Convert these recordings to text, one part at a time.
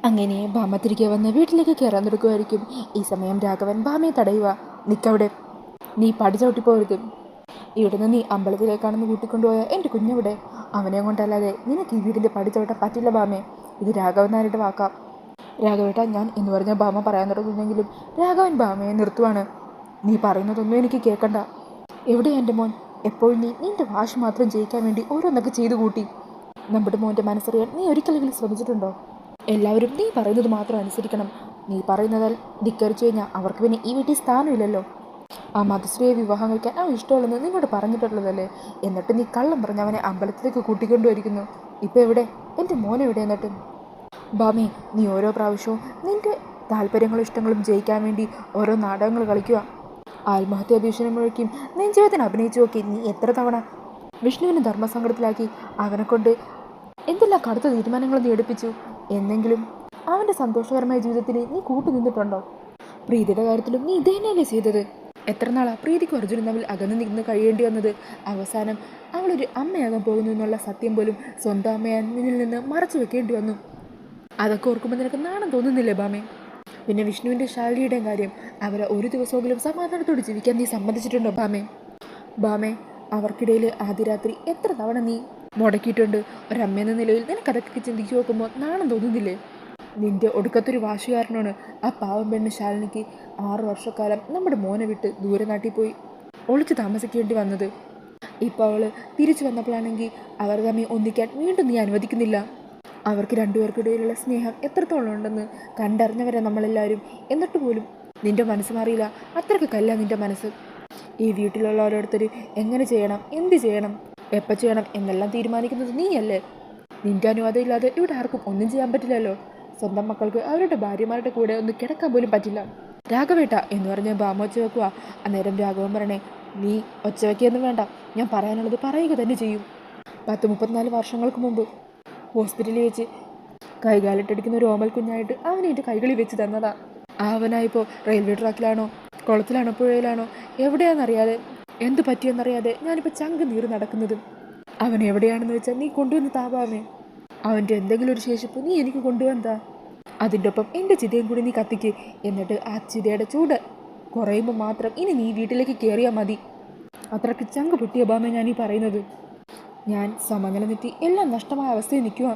അങ്ങനെ ഭാമ തിരികെ വന്ന് വീട്ടിലേക്ക് കയറാൻ തുടക്കുമായിരിക്കും. ഈ സമയം രാഘവൻ ഭാമയെ തടയുക. നിക്കവിടെ, നീ പടി ചവിട്ടിപ്പോരുത്. ഇവിടുന്ന് നീ അമ്പലത്തിലേക്കാണെന്ന് കൂട്ടിക്കൊണ്ടുപോയ എൻ്റെ കുഞ്ഞവിടെ. അവനെ കൊണ്ടല്ലാതെ നിനക്ക് ഈ വീടിൻ്റെ പടി ചവിട്ടാൻ പറ്റില്ല ഭാമേ. ഇത് രാഘവൻ നായരുടെ വാക്കാം. രാഘവേട്ട, ഞാൻ എന്ന് പറഞ്ഞ ഭാമ പറയാൻ തുടങ്ങുന്നെങ്കിലും രാഘവൻ ഭാമയെ നിർത്തുവാണ്. നീ പറയുന്നതൊന്നും എനിക്ക് കേൾക്കണ്ട. എവിടെയാ എൻ്റെ മോൻ? എപ്പോഴും നീ നിൻ്റെ വാശി മാത്രം ജയിക്കാൻ വേണ്ടി ഓരോന്നൊക്കെ ചെയ്തു കൂട്ടി. നമ്മുടെ മോൻ്റെ മനസ്സറിയാൻ നീ ഒരിക്കലെങ്കിലും ശ്രമിച്ചിട്ടുണ്ടോ? എല്ലാവരും നീ പറയുന്നത് മാത്രം അനുസരിക്കണം. നീ പറയുന്നതാൽ ധിക്കരിച്ചു കഴിഞ്ഞാൽ അവർക്ക് പിന്നെ ഈ വീട്ടിൽ സ്ഥാനമില്ലല്ലോ. ആ മധുശ്രീയെ വിവാഹം കഴിക്കാൻ അവൻ ഇഷ്ടമുള്ളെന്ന് നിന്നോട് പറഞ്ഞിട്ടുള്ളതല്ലേ? എന്നിട്ട് നീ കള്ളം പറഞ്ഞ് അവനെ അമ്പലത്തിലേക്ക് കൂട്ടിക്കൊണ്ടുവരിക്കുന്നു. ഇപ്പം എവിടെ എൻ്റെ മോനെവിടെ? എന്നിട്ട് ബാമേ, നീ ഓരോ പ്രാവശ്യവും നിൻ്റെ താല്പര്യങ്ങളും ഇഷ്ടങ്ങളും ജയിക്കാൻ വേണ്ടി ഓരോ നാടകങ്ങൾ കളിക്കുക. ആത്മഹത്യാ ഭീഷണി മുഴക്കിയും നെഞ്ചുവേദന അഭിനയിച്ചു നോക്കി നീ എത്ര തവണ വിഷ്ണുവിനെ ധർമ്മസങ്കടത്തിലാക്കി അവനെക്കൊണ്ട് എന്തെല്ലാം കടുത്ത തീരുമാനങ്ങൾ നീ എടുപ്പിച്ചു. എന്നെങ്കിലും അവൻ്റെ സന്തോഷകരമായ ജീവിതത്തിന് നീ കൂട്ടുനിന്നിട്ടുണ്ടോ? പ്രീതിയുടെ കാര്യത്തിലും നീ ഇതന്നെയല്ലേ ചെയ്തത്? എത്ര നാളാ പ്രീതിക്കും അർജുനും തമ്മിൽ അകന്നു നിന്ന് കഴിയേണ്ടി വന്നത്? അവസാനം അവളൊരു അമ്മയാകാൻ പോകുന്നു എന്നുള്ള സത്യം പോലും സ്വന്തം അമ്മയാൻ നിന്നിൽ നിന്ന് മറച്ചു വെക്കേണ്ടി വന്നു. അതൊക്കെ ഓർക്കുമ്പോൾ നിനക്ക് നാണം തോന്നുന്നില്ലേ ബാമേ? പിന്നെ വിഷ്ണുവിൻ്റെ ശാലിയുടെയും കാര്യം, അവരെ ഒരു ദിവസമെങ്കിലും സമാധാനത്തോട് ജീവിക്കാൻ നീ സമ്മതിച്ചിട്ടുണ്ടോ ബാമേ? ബാമേ, അവർക്കിടയിൽ ആദ്യ രാത്രി എത്ര തവണ നീ മുടക്കിയിട്ടുണ്ട്. ഒരമ്മയെന്ന നിലയിൽ നിനക്കതൊക്കെ ചിന്തിച്ചു നോക്കുമ്പോൾ നാണം തോന്നുന്നില്ലേ? നിൻ്റെ ഒടുക്കത്തൊരു വാശുകാരനാണ് ആ പാവം പെണ്ണ് ശാലിനിക്ക് 6 വർഷക്കാലം നമ്മുടെ മോനെ വിട്ട് ദൂരെ നാട്ടിൽ പോയി ഒളിച്ച് താമസിക്കേണ്ടി വന്നത്. ഇപ്പോൾ അവൾ തിരിച്ചു വന്നപ്പോഴാണെങ്കിൽ അവർ തമ്മിൽ ഒന്നിക്കാൻ വീണ്ടും നീ അനുവദിക്കുന്നില്ല. അവർക്ക് രണ്ടുപേർക്കിടയിലുള്ള സ്നേഹം എത്രത്തോളം ഉണ്ടെന്ന് കണ്ടറിഞ്ഞവരെ നമ്മളെല്ലാവരും. എന്നിട്ട് പോലും നിൻ്റെ മനസ്സ് മാറിയില്ല. അത്രയ്ക്ക് കല്ല നിൻ്റെ മനസ്സ്. ഈ വീട്ടിലുള്ള ഓരോരുത്തർ എങ്ങനെ ചെയ്യണം, എന്ത് ചെയ്യണം, എപ്പോൾ ചെയ്യണം എന്നെല്ലാം തീരുമാനിക്കുന്നത് നീയല്ലേ? നിൻ്റെ അനുവാദം ഇല്ലാതെ ഇവിടെ ആർക്കും ഒന്നും ചെയ്യാൻ പറ്റില്ലല്ലോ. സ്വന്തം മക്കൾക്ക് അവരുടെ ഭാര്യമാരുടെ കൂടെ ഒന്ന് കിടക്കാൻ പോലും പറ്റില്ല. രാഘവേട്ട എന്ന് പറഞ്ഞ് ബാമ ഒച്ച വെക്കുക. അന്നേരം രാഘവൻ പറയണേ, നീ ഒച്ച വയ്ക്കുകയൊന്നും വേണ്ട, ഞാൻ പറയാനുള്ളത് പറയുക തന്നെ ചെയ്യും. 34 വർഷങ്ങൾക്ക് മുമ്പ് ഹോസ്പിറ്റലിൽ വെച്ച് കൈകാലിട്ടടിക്കുന്ന ഒരു ഓമൽ കുഞ്ഞായിട്ട് അവനെ എൻ്റെ കൈകളിൽ വെച്ച് തന്നതാ. അവനായിപ്പോൾ റെയിൽവേ ട്രാക്കിലാണോ, കുളത്തിലാണോ, പുഴയിലാണോ, എവിടെയാണെന്നറിയാതെ, എന്ത് പറ്റിയെന്നറിയാതെ ഞാനിപ്പോൾ ചങ്ക് നീറി നടക്കുന്നത്. അവൻ എവിടെയാണെന്ന് വെച്ചാൽ നീ കൊണ്ടുവന്ന് താപാവേ. അവൻ്റെ എന്തെങ്കിലും ഒരു ശേഷിപ്പ് നീ എനിക്ക് കൊണ്ടുവന്നാ. അതിൻ്റെ ഒപ്പം എൻ്റെ ചിതയും കൂടി നീ കത്തിക്ക്. എന്നിട്ട് ആ ചിതയുടെ ചൂട് കുറയുമ്പോൾ മാത്രം ഇനി നീ വീട്ടിലേക്ക് കയറിയാൽ മതി. അത്രയ്ക്ക് ചങ്ക് പൊട്ടിയ ബാമ ഞാനീ പറയുന്നത്. ഞാൻ സമനില തെറ്റി എല്ലാം നഷ്ടമായ അവസ്ഥയിൽ നിൽക്കുക.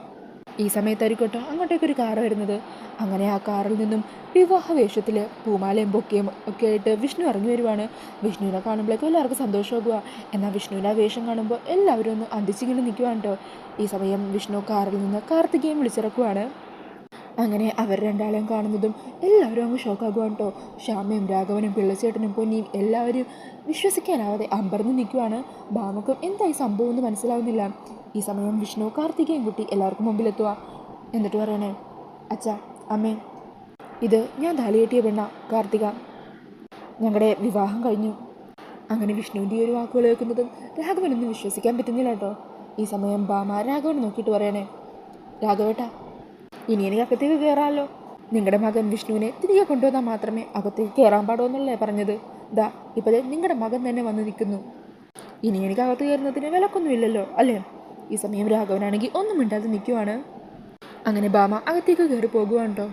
ഈ സമയത്തായിരിക്കട്ടോ അങ്ങോട്ടേക്കൊരു കാറ് വരുന്നത്. അങ്ങനെ ആ കാറിൽ നിന്നും വിവാഹ വേഷത്തിൽ പൂമാലയും ബൊക്കയും ഒക്കെ ആയിട്ട് വിഷ്ണു ഇറങ്ങി വരുവാണ്. വിഷ്ണുവിനെ കാണുമ്പോഴേക്കും എല്ലാവർക്കും സന്തോഷമാകുക. എന്നാൽ വിഷ്ണുവിൻ്റെ ആ വേഷം കാണുമ്പോൾ എല്ലാവരും ഒന്ന് അന്തിച്ചിങ്ങനെ നിൽക്കുവാണ് കേട്ടോ. ഈ സമയം വിഷ്ണു കാറിൽ നിന്ന് കാർത്തികയും വിളിച്ചിറക്കുവാണ്. അങ്ങനെ അവർ രണ്ടാളെയും കാണുന്നതും എല്ലാവരും അങ്ങ് ഷോക്കാകുവാണ് കേട്ടോ. ശ്യാമയും രാഘവനും പിള്ളച്ചേട്ടനും പൊന്നിയും എല്ലാവരും വിശ്വസിക്കാനാവാതെ അമ്പരന്ന് നിൽക്കുവാണ്. ഭാമക്കും എന്തായി സംഭവം എന്ന് മനസ്സിലാവുന്നില്ല. ഈ സമയം വിഷ്ണു കാർത്തികയും കുട്ടി എല്ലാവർക്കും മുമ്പിലെത്തുക. എന്നിട്ട് പറയണേ, അച്ഛാ, അമ്മേ, ഇത് ഞാൻ താലികെട്ടിയ പെണ്ണ കാർത്തിക. ഞങ്ങളുടെ വിവാഹം കഴിഞ്ഞു. അങ്ങനെ വിഷ്ണുവിൻ്റെ ഈ ഒരു വാക്കുകൾ കേൾക്കുന്നതും രാഘവനൊന്നും വിശ്വസിക്കാൻ പറ്റുന്നില്ല കേട്ടോ. ഈ സമയം ഭാമ രാഘവനെ നോക്കിയിട്ട് പറയണേ, രാഘവേട്ട, ഇനി എനിക്ക് അകത്തേക്ക് കയറാമല്ലോ. നിങ്ങളുടെ മകൻ വിഷ്ണുവിനെ തിരികെ കൊണ്ടുവന്നാൽ മാത്രമേ അകത്തേക്ക് കയറാൻ പാടുമെന്നല്ലേ പറഞ്ഞത്? ദാ ഇപ്പോഴേ നിങ്ങളുടെ മകൻ തന്നെ വന്ന് നിൽക്കുന്നു. ഇനി എനിക്ക് അകത്ത് കയറുന്നതിന് വിലക്കൊന്നുമില്ലല്ലോ അല്ലേ? ഈ സമയം രാഘവനാണെങ്കിൽ ഒന്നും മിണ്ടാതെ നിൽക്കുവാണ്. അങ്ങനെ ഭാമ അകത്തേക്ക് കയറി പോകുവാണ് കേട്ടോ.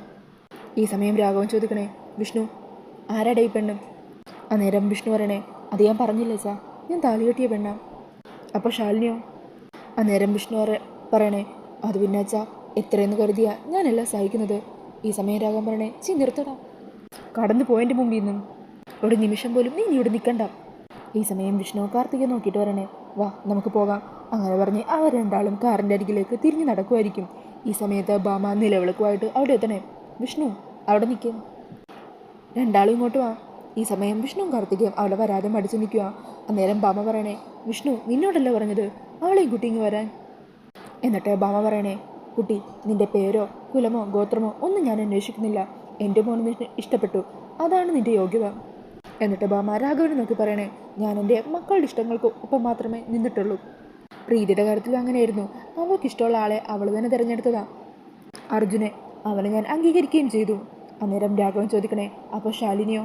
ഈ സമയം രാഘവൻ ചോദിക്കണേ, വിഷ്ണു, ആരാടെ ഈ പെണ്ണ്? അന്നേരം വിഷ്ണു പറയണേ, അത് ഞാൻ പറഞ്ഞില്ലേ സാർ, ഞാൻ താലികെട്ടിയ പെണ്ണ. അപ്പോൾ ശാലിനിയോ? അന്നേരം വിഷ്ണു പറയണേ, അത് പിന്നെ അച്ഛാ, എത്രയെന്ന് കരുതിയാ ഞാനെല്ലാം സഹിക്കുന്നത്. ഈ സമയം രാഘവൻ പറയണേ, നിർത്തടാ, കടന്നു പോയതിൻ്റെ മുമ്പിൽ നിന്നും ഒരു നിമിഷം പോലും നീ ഇവിടെ നിൽക്കണ്ട. ഈ സമയം വിഷ്ണു കാർത്തികയെ നോക്കിയിട്ട് പറയണേ, വാ നമുക്ക് പോകാം. അങ്ങനെ പറഞ്ഞ് അവർ രണ്ടാളും കാറിൻ്റെ അരികിലേക്ക് തിരിഞ്ഞ് നടക്കുമായിരിക്കും. ഈ സമയത്ത് ഭാമ നിലവിളക്കുമായിട്ട് അവിടെ എത്തണേ, വിഷ്ണു അവിടെ നിൽക്കും, രണ്ടാളും ഇങ്ങോട്ട് വാ. ഈ സമയം വിഷ്ണുവും കാർത്തികയും അവിടെ വരാതെ മടിച്ചു നിൽക്കുക. അന്നേരം ഭാമ പറയണേ, വിഷ്ണു നിന്നോടല്ലേ പറഞ്ഞത് അവളെയും കുട്ടി ഇങ്ങ് വരാൻ? എന്നിട്ട് ഭാമ പറയണേ, കുട്ടി, നിൻ്റെ പേരോ കുലമോ ഗോത്രമോ ഒന്നും ഞാൻ അന്വേഷിക്കുന്നില്ല. എൻ്റെ മോനെ ഇഷ്ടപ്പെട്ടു, അതാണ് നിൻ്റെ യോഗ്യത. എന്നിട്ട് ഭാമ രാഘവനെ നോക്കി പറയണേ, ഞാൻ എൻ്റെ മക്കളുടെ ഇഷ്ടങ്ങൾക്ക് ഒപ്പം മാത്രമേ നിന്നിട്ടുള്ളൂ. പ്രീതിയുടെ കാര്യത്തിലും അങ്ങനെയായിരുന്നു. അവൾക്ക് ഇഷ്ടമുള്ള ആളെ അവൾ തന്നെ തിരഞ്ഞെടുത്തതാ, അർജുനെ. അവനെ ഞാൻ അംഗീകരിക്കുകയും ചെയ്തു. അന്നേരം രാഘവൻ ചോദിക്കണേ, അപ്പോൾ ശാലിനിയോ?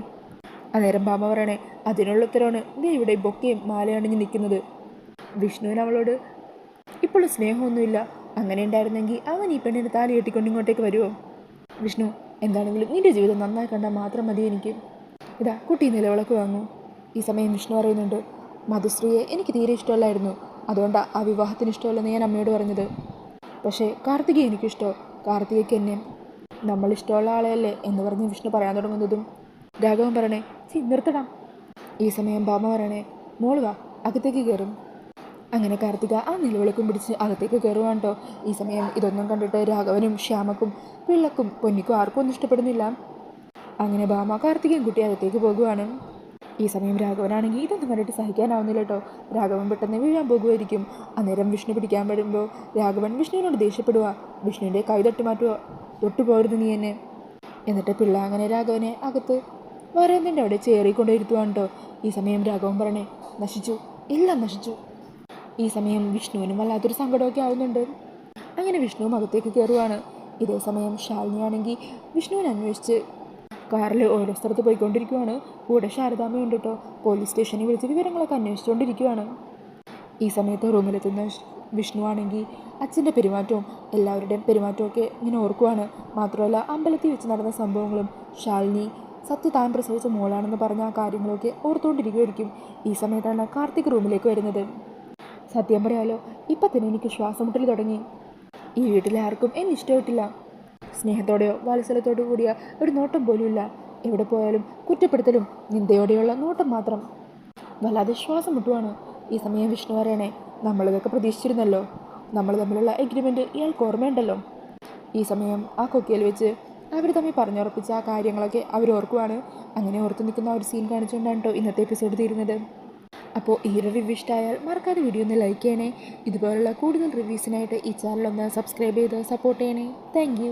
അന്നേരം ഭാമ പറയണേ, അതിനുള്ള ഉത്തരവാണ് നീ ഇവിടെ ബൊക്കയും മാലയണിഞ്ഞ് നിൽക്കുന്നത്. വിഷ്ണുവിന് അവളോട് ഇപ്പോൾ സ്നേഹമൊന്നുമില്ല. അങ്ങനെ ഉണ്ടായിരുന്നെങ്കിൽ അവൻ ഈ പെണ്ണിന് താലി കെട്ടിക്കൊണ്ട് ഇങ്ങോട്ടേക്ക് വരുമോ? വിഷ്ണു, എന്താണെങ്കിലും നിൻ്റെ ജീവിതം നന്നായി കണ്ടാൽ മാത്രം മതി എനിക്ക്. ഇതാ കുട്ടി നിലവിളക്ക് വാങ്ങൂ. ഈ സമയം വിഷ്ണു പറയുന്നുണ്ട്, മധുശ്രീയെ എനിക്ക് തീരെ ഇഷ്ടമല്ലായിരുന്നു. അതുകൊണ്ടാണ് ആ വിവാഹത്തിന് ഇഷ്ടമല്ലെന്ന് ഞാൻ അമ്മയോട് പറഞ്ഞത്. പക്ഷേ കാർത്തികയെ എനിക്കിഷ്ടമോ, കാർത്തികയ്ക്ക് എന്നെ നമ്മളിഷ്ടമുള്ള ആളെയല്ലേ എന്ന് പറഞ്ഞ് വിഷ്ണു പറയാൻ തുടങ്ങുന്നതും രാഘവൻ പറയണേ, നിർത്തണം. ഈ സമയം ഭാമ പറയണേ, മോള് വാ, അകത്തേക്ക് കയറും. അങ്ങനെ കാർത്തിക ആ നിലവിളക്കും പിടിച്ച് അകത്തേക്ക് കയറുവാണ് കേട്ടോ. ഈ സമയം ഇതൊന്നും കണ്ടിട്ട് രാഘവനും ശ്യാമക്കും പിള്ളക്കും പൊന്നിക്കും ആർക്കും ഒന്നും ഇഷ്ടപ്പെടുന്നില്ല. അങ്ങനെ ഭാമ കാർത്തികയും കുട്ടി അകത്തേക്ക് പോകുവാണ്. ഈ സമയം രാഘവനാണെങ്കിൽ ഇതൊന്നും കണ്ടിട്ട് സഹിക്കാനാവുന്നില്ല കേട്ടോ. രാഘവൻ പെട്ടെന്ന് വീഴാൻ പോകുമായിരിക്കും. അന്നേരം വിഷ്ണു പിടിക്കാൻ വരുമ്പോൾ രാഘവൻ വിഷ്ണുവിനോട് ദേഷ്യപ്പെടുക. വിഷ്ണുവിൻ്റെ കൈ തട്ടി മാറ്റുക, തൊട്ടുപോകരുത് നീ എന്നെ. എന്നിട്ട് പിള്ള അങ്ങനെ രാഘവനെ അകത്ത് വരാന്തൻ്റെ അവിടെ ചേറിക്കൊണ്ടിരുത്തുവാണ് കേട്ടോ. ഈ സമയം രാഘവൻ പറഞ്ഞേ, നശിച്ചു, എല്ലാം നശിച്ചു. ഈ സമയം വിഷ്ണുവിനും വല്ലാത്തൊരു സങ്കടമൊക്കെ ആവുന്നുണ്ട്. അങ്ങനെ വിഷ്ണുവും അകത്തേക്ക് കയറുവാണ്. ഇതേ സമയം ശാലിനിയാണെങ്കിൽ വിഷ്ണുവിനെ അന്വേഷിച്ച് കാറിൽ ഓരോ സ്ഥലത്ത് പോയിക്കൊണ്ടിരിക്കുവാണ്. കൂടെ ശാരദാമ്മയുണ്ട് കേട്ടോ. പോലീസ് സ്റ്റേഷനിൽ വിളിച്ച് വിവരങ്ങളൊക്കെ അന്വേഷിച്ചുകൊണ്ടിരിക്കുവാണ്. ഈ സമയത്ത് റൂമിലെത്തുന്ന വിഷ്ണു ആണെങ്കിൽ അച്ഛൻ്റെ പെരുമാറ്റവും എല്ലാവരുടെയും പെരുമാറ്റമൊക്കെ ഇങ്ങനെ ഓർക്കുവാണ്. മാത്രമല്ല അമ്പലത്തിൽ വെച്ച് നടന്ന സംഭവങ്ങളും ശാലിനി സത്യ താൻ പ്രസവിച്ച മോളാണെന്ന് പറഞ്ഞ ആ കാര്യങ്ങളൊക്കെ ഓർത്തുകൊണ്ടിരിക്കുമായിരിക്കും. ഈ സമയത്താണ് കാർത്തിക് റൂമിലേക്ക് വരുന്നത്. സത്യം പറയാലോ, ഇപ്പം തന്നെ എനിക്ക് ശ്വാസമുട്ടൽ തുടങ്ങി. ഈ വീട്ടിലെ ആർക്കും എന്നെ ഇഷ്ടപ്പെട്ടില്ല. സ്നേഹത്തോടെയോ വാത്സല്യത്തോടു കൂടിയ ഒരു നോട്ടം പോലുമില്ല. എവിടെ പോയാലും കുറ്റപ്പെടുത്തലും നിന്ദയോടെയുള്ള നോട്ടം മാത്രം. വല്ലാതെ ശ്വാസം മുട്ടുവാണ്. ഈ സമയം വിഷ്ണു പറയണേ, നമ്മളിതൊക്കെ പ്രതീക്ഷിച്ചിരുന്നല്ലോ. നമ്മൾ തമ്മിലുള്ള എഗ്രിമെൻറ്റ് ഇയാൾക്ക് ഓർമ്മയുണ്ടല്ലോ. ഈ സമയം ആ കൊക്കയിൽ വെച്ച് അവർ തമ്മിൽ പറഞ്ഞുറപ്പിച്ച ആ കാര്യങ്ങളൊക്കെ അവർ ഓർക്കുവാണ്. അങ്ങനെ ഓർത്ത് നിൽക്കുന്ന ഒരു സീൻ കാണിച്ചുകൊണ്ടാണ് കേട്ടോ ഇന്നത്തെ എപ്പിസോഡ് തീരുന്നത്. അപ്പോൾ ഈ ഒരു റിവ്യൂ ഇഷ്ടമായാൽ മറക്കാതെ വീഡിയോ ഒന്ന് ലൈക്ക് ചെയ്യണേ. ഇതുപോലുള്ള കൂടുതൽ റിവ്യൂസിനായിട്ട് ഈ ചാനൽ ഒന്ന് സബ്സ്ക്രൈബ് ചെയ്ത് സപ്പോർട്ട് ചെയ്യണേ. Thank you.